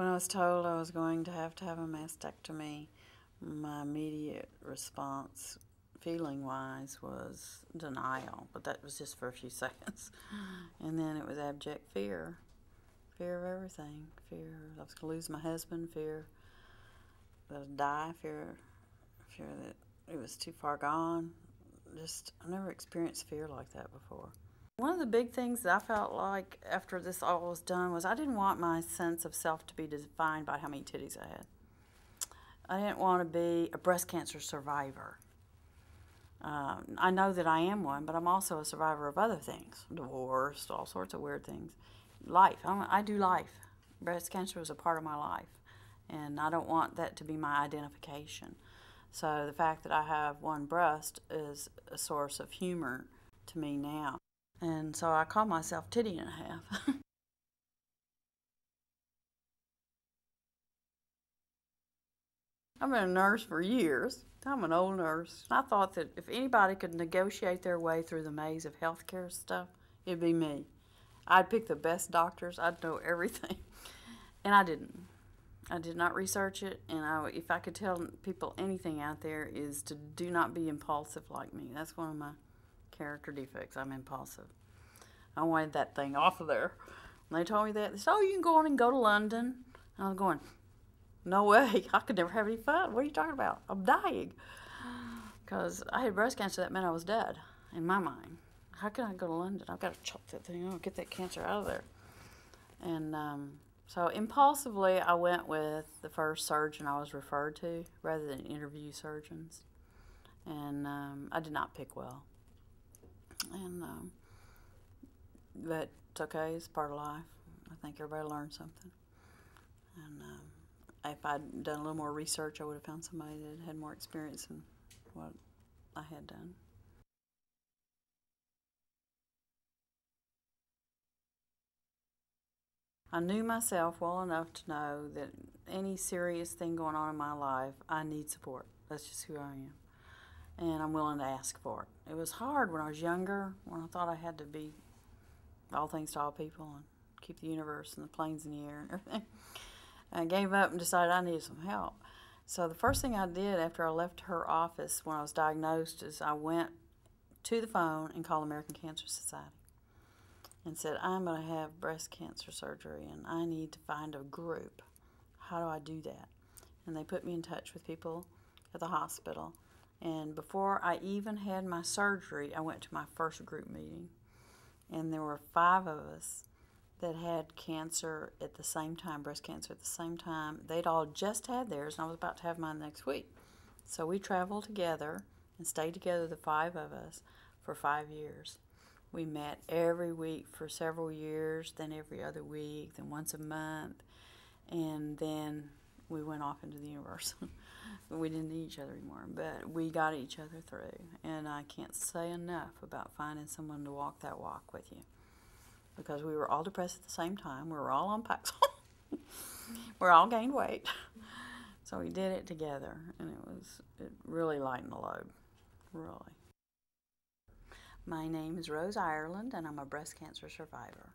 When I was told I was going to have a mastectomy, my immediate response, feeling-wise, was denial, but that was just for a few seconds. And then it was abject fear. Fear of everything. Fear I was going to lose my husband, fear that I would die, fear that it was too far gone. I've never experienced fear like that before. One of the big things that I felt like after this all was done was I didn't want my sense of self to be defined by how many titties I had. I didn't want to be a breast cancer survivor. I know that I am one, but I'm also a survivor of other things. Divorce, all sorts of weird things. Life. I do life. Breast cancer was a part of my life, and I don't want that to be my identification. So the fact that I have one breast is a source of humor to me now. And so I call myself Titty and a Half. I've been a nurse for years. I'm an old nurse. I thought that if anybody could negotiate their way through the maze of healthcare stuff, it'd be me. I'd pick the best doctors. I'd know everything. And I didn't. I did not research it, and if I could tell people anything out there is to do not be impulsive like me. That's one of my character defects. I'm impulsive. I wanted that thing off of there. And they told me that. They said, oh, you can go on and go to London. And I was going, no way. I could never have any fun. What are you talking about? I'm dying. Because I had breast cancer. That meant I was dead in my mind. How can I go to London? I've got to chop that thing out, get that cancer out of there. And so impulsively, I went with the first surgeon I was referred to rather than interview surgeons. And I did not pick well. And but it's okay. It's part of life. I think everybody learns something. And if I'd done a little more research, I would have found somebody that had more experience in what I had done. I knew myself well enough to know that any serious thing going on in my life, I need support. That's just who I am. And I'm willing to ask for it. It was hard when I was younger, when I thought I had to be all things to all people and keep the universe and the planes in the air and everything. I gave up and decided I needed some help. So the first thing I did after I left her office when I was diagnosed is I went to the phone and called the American Cancer Society and said, I'm going to have breast cancer surgery and I need to find a group. How do I do that? And they put me in touch with people at the hospital. And before I even had my surgery, I went to my first group meeting. And there were 5 of us that had cancer at the same time, breast cancer at the same time. They'd all just had theirs, and I was about to have mine next week. So we traveled together and stayed together, the 5 of us, for 5 years. We met every week for several years, then every other week, then once a month, and then we went off into the universe. We didn't need each other anymore, but we got each other through. And I can't say enough about finding someone to walk that walk with you. Because we were all depressed at the same time. We were all on Paxil. We all gained weight. So we did it together, and it really lightened the load, really. My name is Rose Ireland, and I'm a breast cancer survivor.